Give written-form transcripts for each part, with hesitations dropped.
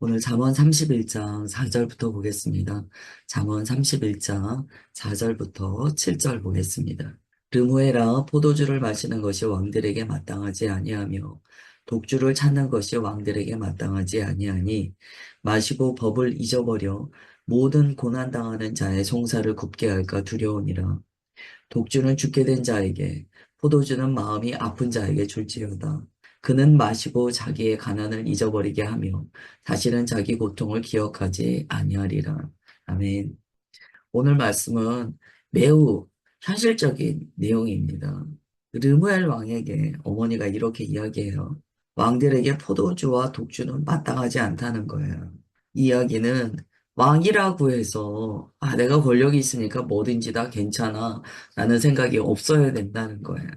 오늘 잠언 31장 4절부터 보겠습니다. 잠언 31장 4절부터 7절 보겠습니다. 르무에라 포도주를 마시는 것이 왕들에게 마땅하지 아니하며 독주를 찾는 것이 왕들에게 마땅하지 아니하니 마시고 법을 잊어버려 모든 고난당하는 자의 송사를 굽게 할까 두려우니라. 독주는 죽게 된 자에게, 포도주는 마음이 아픈 자에게 줄지어다. 그는 마시고 자기의 가난을 잊어버리게 하며 다시는 자기 고통을 기억하지 아니하리라. 아멘. 오늘 말씀은 매우 현실적인 내용입니다. 르무엘 왕에게 어머니가 이렇게 이야기해요. 왕들에게 포도주와 독주는 마땅하지 않다는 거예요. 이 이야기는 왕이라고 해서 내가 권력이 있으니까 뭐든지 다 괜찮아 라는 생각이 없어야 된다는 거예요.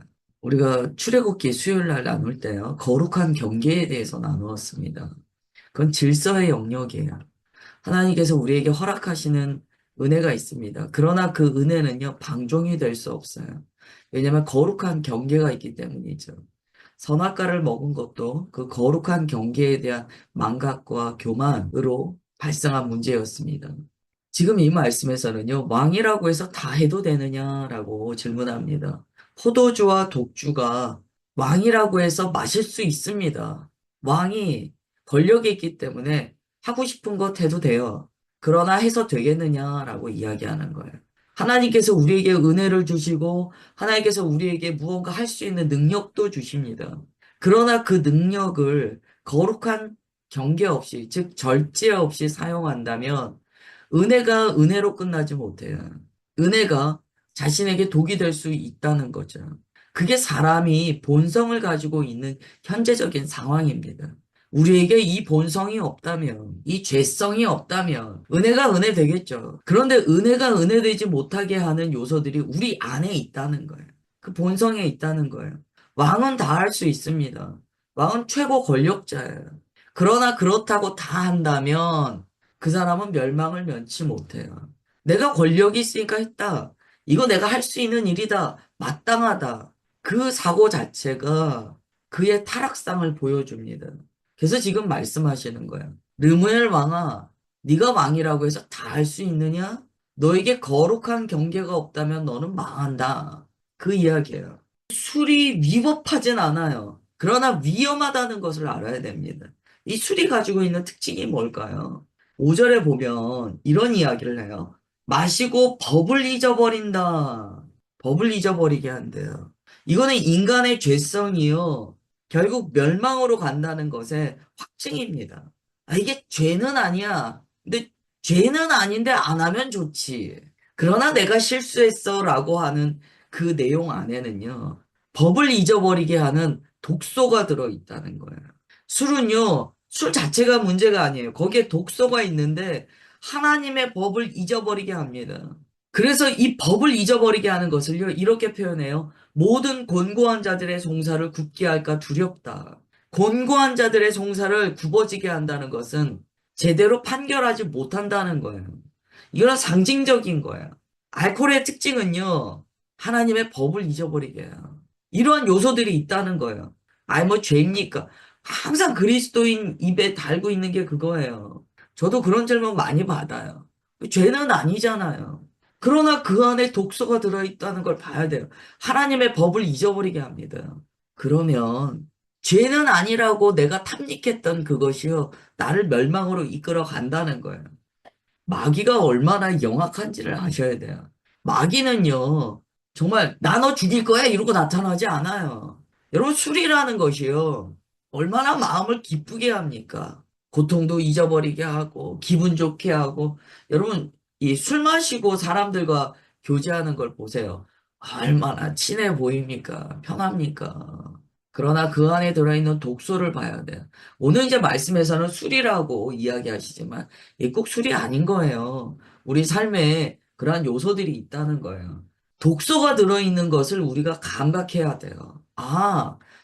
우리가 출애굽기 수요일 날 나눌 때요. 거룩한 경계에 대해서 나누었습니다. 그건 질서의 영역이에요. 하나님께서 우리에게 허락하시는 은혜가 있습니다. 그러나 그 은혜는요, 방종이 될 수 없어요. 왜냐하면 거룩한 경계가 있기 때문이죠. 선악과를 먹은 것도 그 거룩한 경계에 대한 망각과 교만으로 발생한 문제였습니다. 지금 이 말씀에서는요, 왕이라고 해서 다 해도 되느냐라고 질문합니다. 포도주와 독주가 왕이라고 해서 마실 수 있습니다. 왕이 권력이 있기 때문에 하고 싶은 것 해도 돼요. 그러나 해서 되겠느냐라고 이야기하는 거예요. 하나님께서 우리에게 은혜를 주시고 하나님께서 우리에게 무언가 할 수 있는 능력도 주십니다. 그러나 그 능력을 거룩한 경계 없이, 즉 절제 없이 사용한다면 은혜가 은혜로 끝나지 못해요. 은혜가 자신에게 독이 될 수 있다는 거죠. 그게 사람이 본성을 가지고 있는 현재적인 상황입니다. 우리에게 이 본성이 없다면, 이 죄성이 없다면, 은혜가 은혜 되겠죠. 그런데 은혜가 은혜 되지 못하게 하는 요소들이 우리 안에 있다는 거예요. 그 본성에 있다는 거예요. 왕은 다 할 수 있습니다. 왕은 최고 권력자예요. 그러나 그렇다고 다 한다면, 그 사람은 멸망을 면치 못해요. 내가 권력이 있으니까 했다. 이거 내가 할 수 있는 일이다. 마땅하다. 그 사고 자체가 그의 타락상을 보여줍니다. 그래서 지금 말씀하시는 거예요. 르무엘 왕아, 네가 왕이라고 해서 다 할 수 있느냐? 너에게 거룩한 경계가 없다면 너는 망한다. 그 이야기예요. 술이 위법하진 않아요. 그러나 위험하다는 것을 알아야 됩니다. 이 술이 가지고 있는 특징이 뭘까요? 5절에 보면 이런 이야기를 해요. 마시고 법을 잊어버린다. 법을 잊어버리게 한대요. 이거는 인간의 죄성이요. 결국 멸망으로 간다는 것의 확증입니다. 이게 죄는 아니야. 근데 죄는 아닌데 안 하면 좋지. 그러나 내가 실수했어 라고 하는 그 내용 안에는요. 법을 잊어버리게 하는 독소가 들어있다는 거예요. 술은요, 술 자체가 문제가 아니에요. 거기에 독소가 있는데 하나님의 법을 잊어버리게 합니다. 그래서 이 법을 잊어버리게 하는 것을요, 이렇게 표현해요. 모든 곤고한 자들의 송사를 굽게 할까 두렵다. 곤고한 자들의 송사를 굽어지게 한다는 것은 제대로 판결하지 못한다는 거예요. 이건 상징적인 거예요. 알코올의 특징은요, 하나님의 법을 잊어버리게 해요. 이러한 요소들이 있다는 거예요. 뭐 죄입니까? 항상 그리스도인 입에 달고 있는 게 그거예요. 저도 그런 질문 많이 받아요. 죄는 아니잖아요. 그러나 그 안에 독소가 들어있다는 걸 봐야 돼요. 하나님의 법을 잊어버리게 합니다. 그러면 죄는 아니라고 내가 탐닉했던 그것이요. 나를 멸망으로 이끌어 간다는 거예요. 마귀가 얼마나 영악한지를 아셔야 돼요. 마귀는요, 정말 나 너 죽일 거야 이러고 나타나지 않아요. 여러분 술이라는 것이요. 얼마나 마음을 기쁘게 합니까? 고통도 잊어버리게 하고 기분 좋게 하고 여러분 이 술 마시고 사람들과 교제하는 걸 보세요. 얼마나 친해 보입니까? 편합니까? 그러나 그 안에 들어있는 독소를 봐야 돼요. 오늘 이제 말씀에서는 술이라고 이야기하시지만 이게 꼭 술이 아닌 거예요. 우리 삶에 그러한 요소들이 있다는 거예요. 독소가 들어있는 것을 우리가 감각해야 돼요.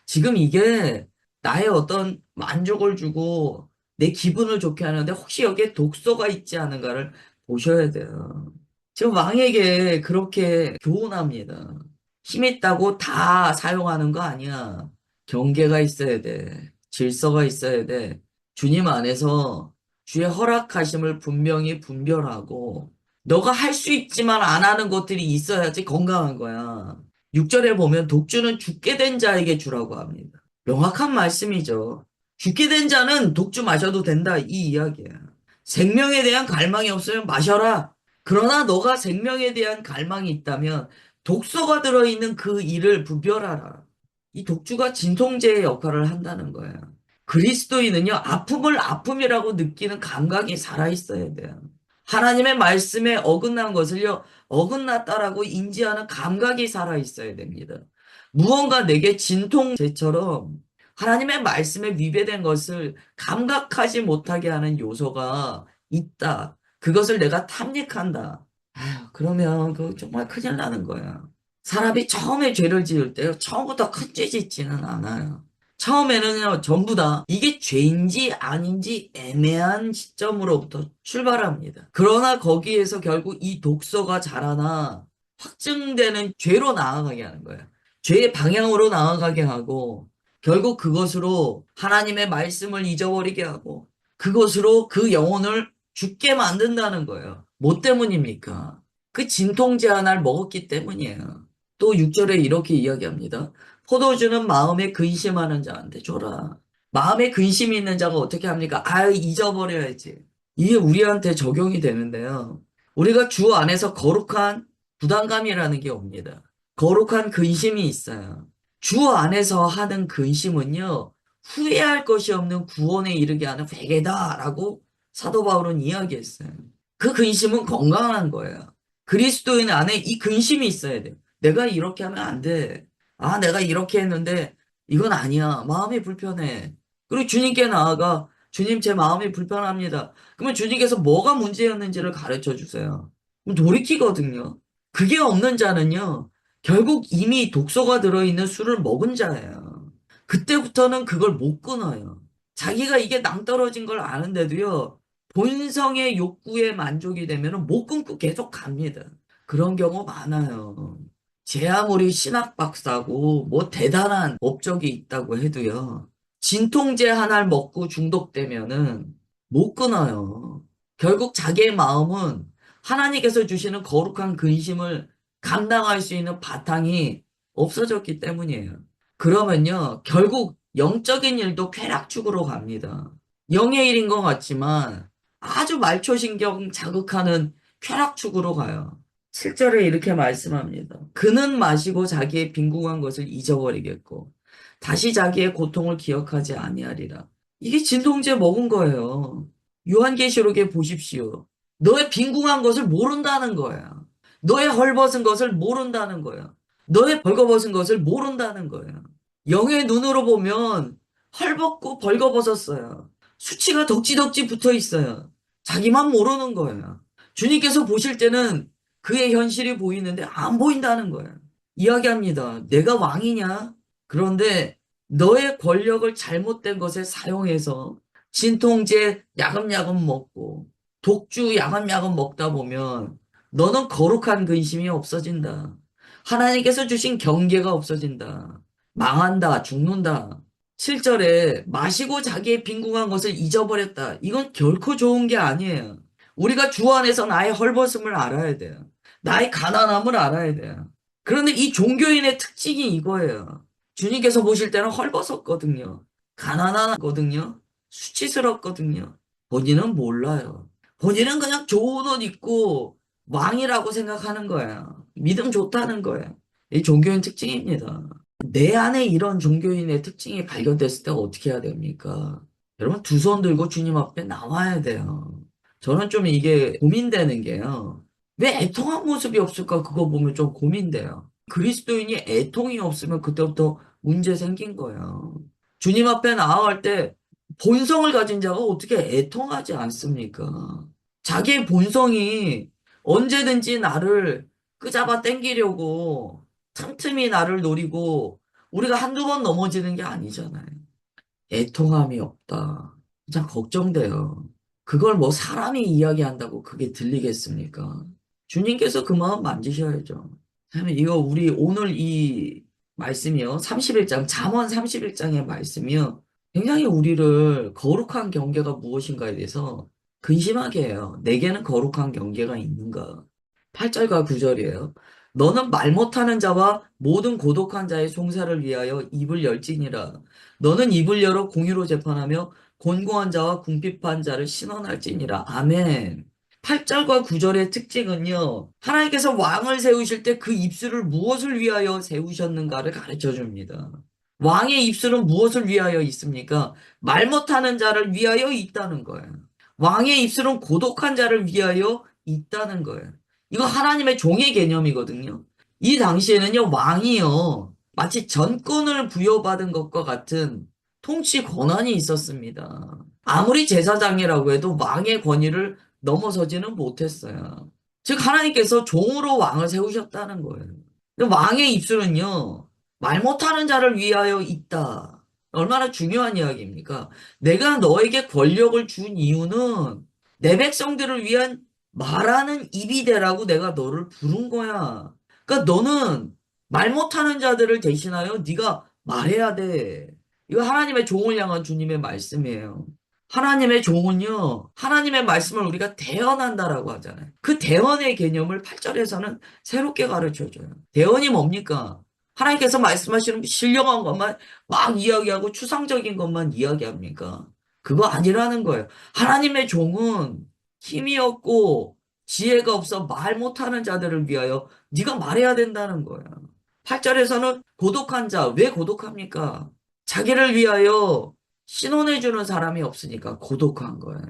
지금 이게 나의 어떤 만족을 주고 내 기분을 좋게 하는데 혹시 여기에 독소가 있지 않은가를 보셔야 돼요. 지금 왕에게 그렇게 교훈합니다. 힘 있다고 다 사용하는 거 아니야. 경계가 있어야 돼. 질서가 있어야 돼. 주님 안에서 주의 허락하심을 분명히 분별하고 너가 할 수 있지만 안 하는 것들이 있어야지 건강한 거야. 6절에 보면 독주는 죽게 된 자에게 주라고 합니다. 명확한 말씀이죠. 죽게 된 자는 독주 마셔도 된다 이 이야기야. 생명에 대한 갈망이 없으면 마셔라. 그러나 너가 생명에 대한 갈망이 있다면 독소가 들어있는 그 일을 분별하라. 이 독주가 진통제의 역할을 한다는 거예요. 그리스도인은요, 아픔을 아픔이라고 느끼는 감각이 살아있어야 돼요. 하나님의 말씀에 어긋난 것을요, 어긋났다라고 인지하는 감각이 살아있어야 됩니다. 무언가 내게 진통제처럼 하나님의 말씀에 위배된 것을 감각하지 못하게 하는 요소가 있다. 그것을 내가 탐닉한다. 아휴, 그러면 그 정말 큰일 나는 거야. 사람이 처음에 죄를 지을 때요, 처음부터 큰 죄 짓지는 않아요. 처음에는요, 전부 다 이게 죄인지 아닌지 애매한 시점으로부터 출발합니다. 그러나 거기에서 결국 이 독소가 자라나 확증되는 죄로 나아가게 하는 거예요. 죄의 방향으로 나아가게 하고, 결국 그것으로 하나님의 말씀을 잊어버리게 하고, 그것으로 그 영혼을 죽게 만든다는 거예요. 뭐 때문입니까? 그 진통제 하나를 먹었기 때문이에요. 또 6절에 이렇게 이야기합니다. 포도주는 마음에 근심하는 자한테 줘라. 마음에 근심이 있는 자가 어떻게 합니까? 아, 잊어버려야지. 이게 우리한테 적용이 되는데요. 우리가 주 안에서 거룩한 부담감이라는 게 옵니다. 거룩한 근심이 있어요. 주 안에서 하는 근심은요, 후회할 것이 없는 구원에 이르게 하는 회개다라고 사도 바울은 이야기했어요. 그 근심은 건강한 거예요. 그리스도인 안에 이 근심이 있어야 돼요. 내가 이렇게 하면 안 돼. 아, 내가 이렇게 했는데 이건 아니야. 마음이 불편해. 그리고 주님께 나아가 주님 제 마음이 불편합니다. 그러면 주님께서 뭐가 문제였는지를 가르쳐 주세요. 그럼 돌이키거든요. 그게 없는 자는요. 결국 이미 독소가 들어있는 술을 먹은 자예요. 그때부터는 그걸 못 끊어요. 자기가 이게 낭떠러진 걸 아는데도요. 본성의 욕구에 만족이 되면 못 끊고 계속 갑니다. 그런 경우 많아요. 제 아무리 신학 박사고 뭐 대단한 업적이 있다고 해도요. 진통제 하나를 먹고 중독되면은 못 끊어요. 결국 자기의 마음은 하나님께서 주시는 거룩한 근심을 감당할 수 있는 바탕이 없어졌기 때문이에요. 그러면요, 결국 영적인 일도 쾌락축으로 갑니다. 영의 일인 것 같지만 아주 말초신경 자극하는 쾌락축으로 가요. 7절에 이렇게 말씀합니다. 그는 마시고 자기의 빈궁한 것을 잊어버리겠고 다시 자기의 고통을 기억하지 아니하리라. 이게 진통제 먹은 거예요. 요한계시록에 보십시오. 너의 빈궁한 것을 모른다는 거야. 너의 헐벗은 것을 모른다는 거야. 너의 벌거벗은 것을 모른다는 거야. 영의 눈으로 보면 헐벗고 벌거벗었어요. 수치가 덕지덕지 붙어 있어요. 자기만 모르는 거예요. 주님께서 보실 때는 그의 현실이 보이는데 안 보인다는 거예요. 이야기합니다. 내가 왕이냐? 그런데 너의 권력을 잘못된 것에 사용해서 진통제 야금야금 먹고 독주 야금야금 먹다 보면 너는 거룩한 근심이 없어진다. 하나님께서 주신 경계가 없어진다. 망한다, 죽는다. 7절에 마시고 자기의 빈궁한 것을 잊어버렸다. 이건 결코 좋은 게 아니에요. 우리가 주 안에서 나의 헐벗음을 알아야 돼요. 나의 가난함을 알아야 돼요. 그런데 이 종교인의 특징이 이거예요. 주님께서 보실 때는 헐벗었거든요. 가난하거든요. 수치스럽거든요. 본인은 몰라요. 본인은 그냥 좋은 옷 입고 왕이라고 생각하는 거예요. 믿음 좋다는 거예요. 이 종교인 특징입니다. 내 안에 이런 종교인의 특징이 발견됐을 때 어떻게 해야 됩니까? 여러분 두 손 들고 주님 앞에 나와야 돼요. 저는 좀 이게 고민되는 게요. 왜 애통한 모습이 없을까? 그거 보면 좀 고민돼요. 그리스도인이 애통이 없으면 그때부터 문제 생긴 거예요. 주님 앞에 나아갈 때 본성을 가진 자가 어떻게 애통하지 않습니까? 자기의 본성이 언제든지 나를 끄잡아 당기려고 틈틈이 나를 노리고 우리가 한두 번 넘어지는 게 아니잖아요. 애통함이 없다. 참 걱정돼요. 그걸 뭐 사람이 이야기한다고 그게 들리겠습니까? 주님께서 그 마음 만지셔야죠. 그러면 이거 우리 오늘 이 말씀이요. 31장, 잠언 31장의 말씀이요. 굉장히 우리를 거룩한 경계가 무엇인가에 대해서 근심하게 해요. 내게는 거룩한 경계가 있는가? 8절과 9절이에요. 너는 말 못하는 자와 모든 고독한 자의 송사를 위하여 입을 열지니라. 너는 입을 열어 공의로 재판하며 곤고한 자와 궁핍한 자를 신원할지니라. 아멘. 8절과 9절의 특징은요, 하나님께서 왕을 세우실 때 그 입술을 무엇을 위하여 세우셨는가를 가르쳐 줍니다. 왕의 입술은 무엇을 위하여 있습니까? 말 못하는 자를 위하여 있다는 거예요. 왕의 입술은 고독한 자를 위하여 있다는 거예요. 이거 하나님의 종의 개념이거든요. 이 당시에는요, 왕이요, 마치 전권을 부여받은 것과 같은 통치 권한이 있었습니다. 아무리 제사장이라고 해도 왕의 권위를 넘어서지는 못했어요. 즉, 하나님께서 종으로 왕을 세우셨다는 거예요. 근데 왕의 입술은요, 말 못하는 자를 위하여 있다. 얼마나 중요한 이야기입니까? 내가 너에게 권력을 준 이유는 내 백성들을 위한 말하는 입이 되라고 내가 너를 부른 거야. 그러니까 너는 말 못하는 자들을 대신하여 네가 말해야 돼. 이거 하나님의 종을 향한 주님의 말씀이에요. 하나님의 종은요, 하나님의 말씀을 우리가 대언한다라고 하잖아요. 그 대언의 개념을 8절에서는 새롭게 가르쳐 줘요. 대언이 뭡니까? 하나님께서 말씀하시는 신령한 것만 막 이야기하고 추상적인 것만 이야기합니까? 그거 아니라는 거예요. 하나님의 종은 힘이 없고 지혜가 없어 말 못하는 자들을 위하여 네가 말해야 된다는 거예요. 8절에서는 고독한 자, 왜 고독합니까? 자기를 위하여 신원해주는 사람이 없으니까 고독한 거예요.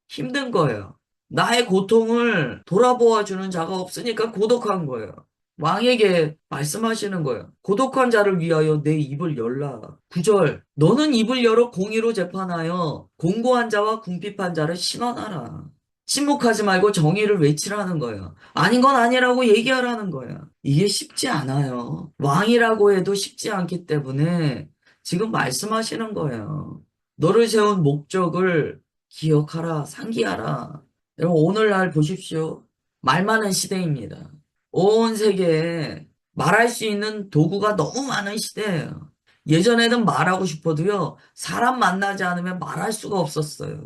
힘든 거예요. 나의 고통을 돌아보아 주는 자가 없으니까 고독한 거예요. 왕에게 말씀하시는 거예요. 고독한 자를 위하여 내 입을 열라. 9절. 너는 입을 열어 공의로 재판하여 공고한 자와 궁핍한 자를 신원하라. 침묵하지 말고 정의를 외치라는 거예요. 아닌 건 아니라고 얘기하라는 거예요. 이게 쉽지 않아요. 왕이라고 해도 쉽지 않기 때문에 지금 말씀하시는 거예요. 너를 세운 목적을 기억하라, 상기하라. 여러분, 오늘날 보십시오. 말 많은 시대입니다. 온 세계에 말할 수 있는 도구가 너무 많은 시대예요. 예전에는 말하고 싶어도요, 사람 만나지 않으면 말할 수가 없었어요.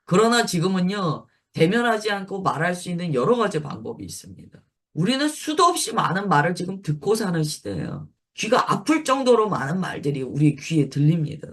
그러나 지금은요, 대면하지 않고 말할 수 있는 여러 가지 방법이 있습니다. 우리는 수도 없이 많은 말을 지금 듣고 사는 시대예요. 귀가 아플 정도로 많은 말들이 우리 귀에 들립니다.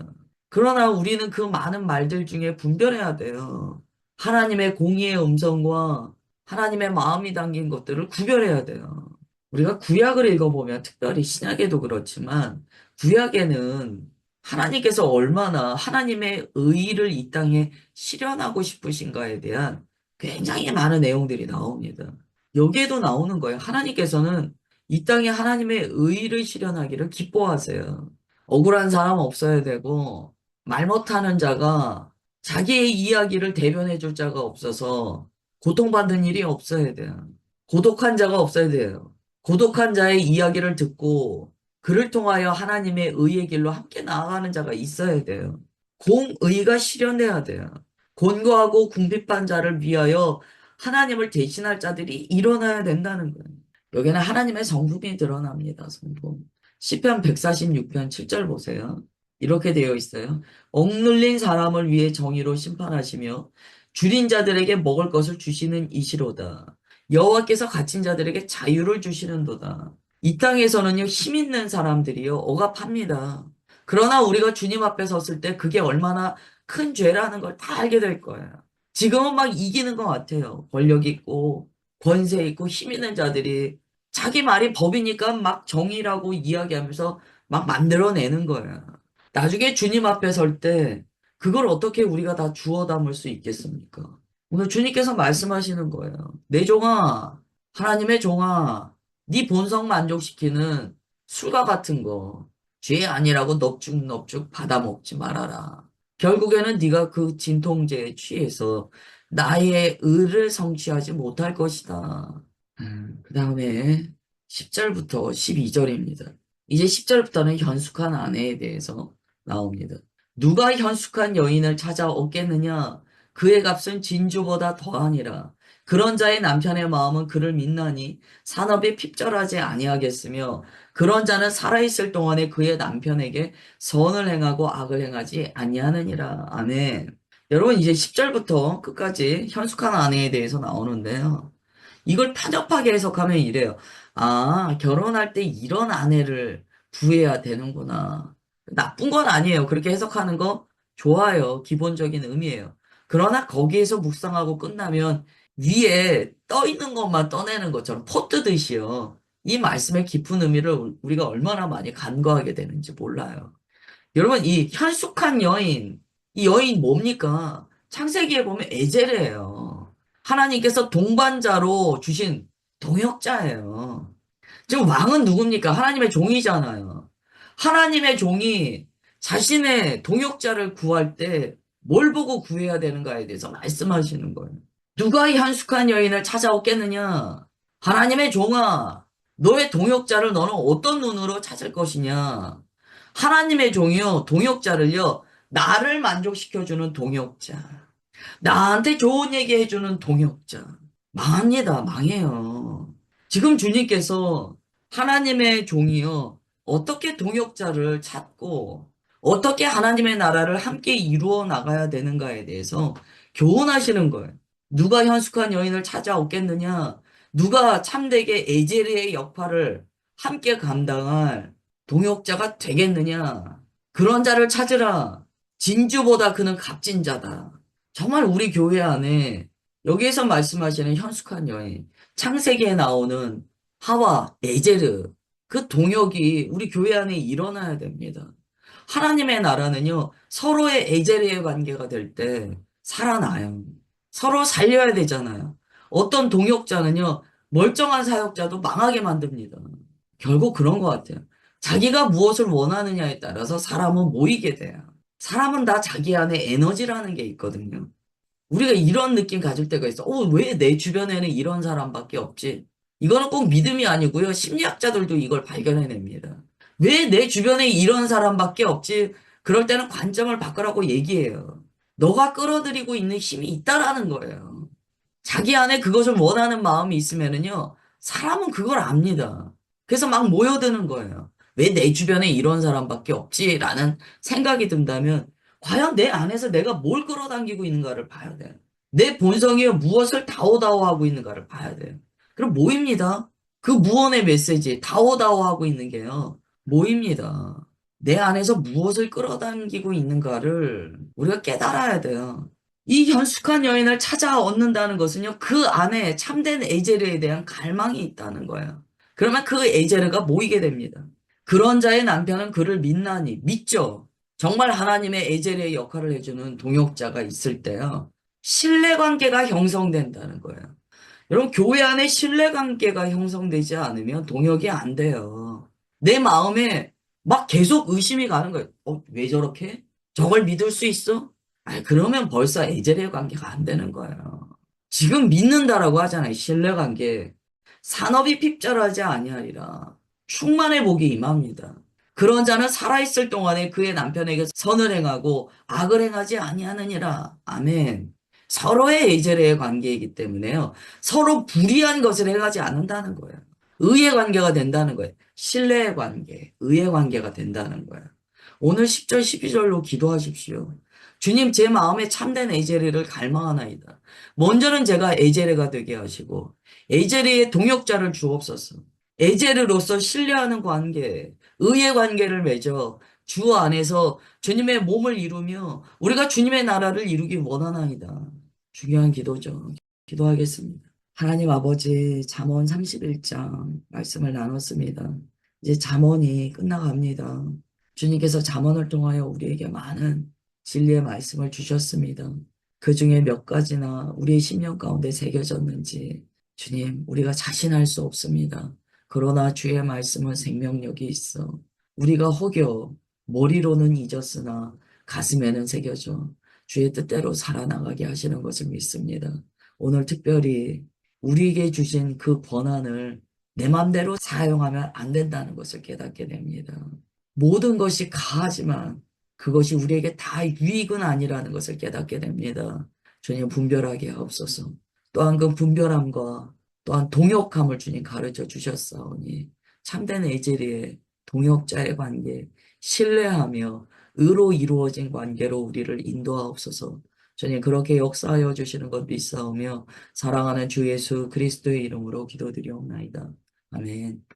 그러나 우리는 그 많은 말들 중에 분별해야 돼요. 하나님의 공의의 음성과 하나님의 마음이 담긴 것들을 구별해야 돼요. 우리가 구약을 읽어보면 특별히 신약에도 그렇지만 구약에는 하나님께서 얼마나 하나님의 의의를 이 땅에 실현하고 싶으신가에 대한 굉장히 많은 내용들이 나옵니다. 여기에도 나오는 거예요. 하나님께서는 이 땅에 하나님의 의의를 실현하기를 기뻐하세요. 억울한 사람 없어야 되고 말 못하는 자가 자기의 이야기를 대변해 줄 자가 없어서 고통받는 일이 없어야 돼요. 고독한 자가 없어야 돼요. 고독한 자의 이야기를 듣고 그를 통하여 하나님의 의의 길로 함께 나아가는 자가 있어야 돼요. 공의가 실현돼야 돼요. 곤고하고 궁핍한 자를 위하여 하나님을 대신할 자들이 일어나야 된다는 거예요. 여기는 하나님의 성품이 드러납니다. 성품. 시편 146편 7절 보세요. 이렇게 되어 있어요. 억눌린 사람을 위해 정의로 심판하시며 줄인 자들에게 먹을 것을 주시는 이시로다. 여호와께서 갇힌 자들에게 자유를 주시는도다. 이 땅에서는요, 힘 있는 사람들이요, 억압합니다. 그러나 우리가 주님 앞에 섰을 때 그게 얼마나 큰 죄라는 걸 다 알게 될 거예요. 지금은 막 이기는 것 같아요. 권력 있고, 권세 있고, 힘 있는 자들이 자기 말이 법이니까 막 정의라고 이야기하면서 막 만들어내는 거예요. 나중에 주님 앞에 설 때 그걸 어떻게 우리가 다 주워 담을 수 있겠습니까? 오늘 주님께서 말씀하시는 거예요. 내 종아, 하나님의 종아, 네 본성 만족시키는 술과 같은 거, 죄 아니라고 넙죽넙죽 받아먹지 말아라. 결국에는 네가 그 진통제에 취해서 나의 의를 성취하지 못할 것이다. 그 다음에 10절부터 12절입니다. 이제 10절부터는 현숙한 아내에 대해서 나옵니다. 누가 현숙한 여인을 찾아 얻겠느냐? 그의 값은 진주보다 더하니라. 그런 자의 남편의 마음은 그를 믿나니 산업이 핍절하지 아니하겠으며 그런 자는 살아있을 동안에 그의 남편에게 선을 행하고 악을 행하지 아니하느니라. 아멘. 여러분 이제 10절부터 끝까지 현숙한 아내에 대해서 나오는데요. 이걸 편협하게 해석하면 이래요. 아, 결혼할 때 이런 아내를 구해야 되는구나. 나쁜 건 아니에요. 그렇게 해석하는 거 좋아요. 기본적인 의미예요. 그러나 거기에서 묵상하고 끝나면 위에 떠 있는 것만 떠내는 것처럼 포 뜨듯이요. 이 말씀의 깊은 의미를 우리가 얼마나 많이 간과하게 되는지 몰라요. 여러분, 이 현숙한 여인, 이 여인 뭡니까? 창세기에 보면 에젤이에요. 하나님께서 동반자로 주신 동역자예요. 지금 왕은 누굽니까? 하나님의 종이잖아요. 하나님의 종이 자신의 동역자를 구할 때 뭘 보고 구해야 되는가에 대해서 말씀하시는 거예요. 누가 이 한숙한 여인을 찾아오겠느냐? 하나님의 종아, 너의 동역자를 너는 어떤 눈으로 찾을 것이냐? 하나님의 종이요, 동역자를요, 나를 만족시켜주는 동역자. 나한테 좋은 얘기 해주는 동역자. 망합니다. 망해요. 지금 주님께서 하나님의 종이요. 어떻게 동역자를 찾고 어떻게 하나님의 나라를 함께 이루어 나가야 되는가에 대해서 교훈하시는 거예요. 누가 현숙한 여인을 찾아오겠느냐? 누가 참되게 에제르의 역할을 함께 감당할 동역자가 되겠느냐? 그런 자를 찾으라. 진주보다 그는 값진 자다. 정말 우리 교회 안에 여기에서 말씀하시는 현숙한 여인, 창세기에 나오는 하와, 에제르, 그 동역이 우리 교회 안에 일어나야 됩니다. 하나님의 나라는요, 서로의 에제르의 관계가 될 때 살아나요. 서로 살려야 되잖아요. 어떤 동역자는요, 멀쩡한 사역자도 망하게 만듭니다. 결국 그런 것 같아요. 자기가 무엇을 원하느냐에 따라서 사람은 모이게 돼요. 사람은 다 자기 안에 에너지라는 게 있거든요. 우리가 이런 느낌 가질 때가 있어. 왜 내 주변에는 이런 사람밖에 없지? 이거는 꼭 믿음이 아니고요. 심리학자들도 이걸 발견해냅니다. 왜 내 주변에 이런 사람밖에 없지? 그럴 때는 관점을 바꾸라고 얘기해요. 너가 끌어들이고 있는 힘이 있다라는 거예요. 자기 안에 그것을 원하는 마음이 있으면은요, 사람은 그걸 압니다. 그래서 막 모여드는 거예요. 왜 내 주변에 이런 사람밖에 없지? 라는 생각이 든다면, 과연 내 안에서 내가 뭘 끌어당기고 있는가를 봐야 돼요. 내 본성이 무엇을 다오다오하고 있는가를 봐야 돼요. 그럼 모입니다. 그 무언의 메시지, 다오다오하고 있는 게요, 모입니다. 내 안에서 무엇을 끌어당기고 있는가를 우리가 깨달아야 돼요. 이 현숙한 여인을 찾아 얻는다는 것은요, 그 안에 참된 에제르에 대한 갈망이 있다는 거예요. 그러면 그 에제르가 모이게 됩니다. 그런 자의 남편은 그를 믿나니, 믿죠? 정말 하나님의 에제르의 역할을 해주는 동역자가 있을 때요, 신뢰관계가 형성된다는 거예요. 여러분, 교회 안에 신뢰관계가 형성되지 않으면 동역이 안 돼요. 내 마음에 막 계속 의심이 가는 거예요. 왜 저렇게? 저걸 믿을 수 있어? 그러면 벌써 에제레 관계가 안 되는 거예요. 지금 믿는다라고 하잖아요. 신뢰관계. 산업이 핍절하지 아니하리라. 충만의 복이 임합니다. 그런 자는 살아있을 동안에 그의 남편에게 선을 행하고 악을 행하지 아니하느니라. 아멘. 서로의 에제레의 관계이기 때문에요. 서로 불의한 것을 행하지 않는다는 거예요. 의의 관계가 된다는 거예요. 신뢰의 관계, 의의 관계가 된다는 거예요. 오늘 10절, 12절로 기도하십시오. 주님, 제 마음에 참된 에제레를 갈망하나이다. 먼저는 제가 에제레가 되게 하시고, 에제레의 동역자를 주옵소서. 에제르로서 신뢰하는 관계, 의의 관계를 맺어 주 안에서 주님의 몸을 이루며 우리가 주님의 나라를 이루기 원하나이다. 중요한 기도죠. 기도하겠습니다. 하나님 아버지, 잠언 31장 말씀을 나눴습니다. 이제 잠언이 끝나갑니다. 주님께서 잠언을 통하여 우리에게 많은 진리의 말씀을 주셨습니다. 그 중에 몇 가지나 우리의 심령 가운데 새겨졌는지 주님, 우리가 자신할 수 없습니다. 그러나 주의 말씀은 생명력이 있어. 우리가 혹여 머리로는 잊었으나 가슴에는 새겨져 주의 뜻대로 살아나가게 하시는 것을 믿습니다. 오늘 특별히 우리에게 주신 그 권한을 내 맘대로 사용하면 안 된다는 것을 깨닫게 됩니다. 모든 것이 가하지만 그것이 우리에게 다 유익은 아니라는 것을 깨닫게 됩니다. 주님 분별하게 하옵소서. 또한 그 분별함과 또한 동역함을 주님 가르쳐 주셨사오니 참된 애제리의 동역자의 관계, 신뢰하며 의로 이루어진 관계로 우리를 인도하옵소서. 주님 그렇게 역사하여 주시는 것 믿사오며 사랑하는 주 예수 그리스도의 이름으로 기도드리옵나이다. 아멘.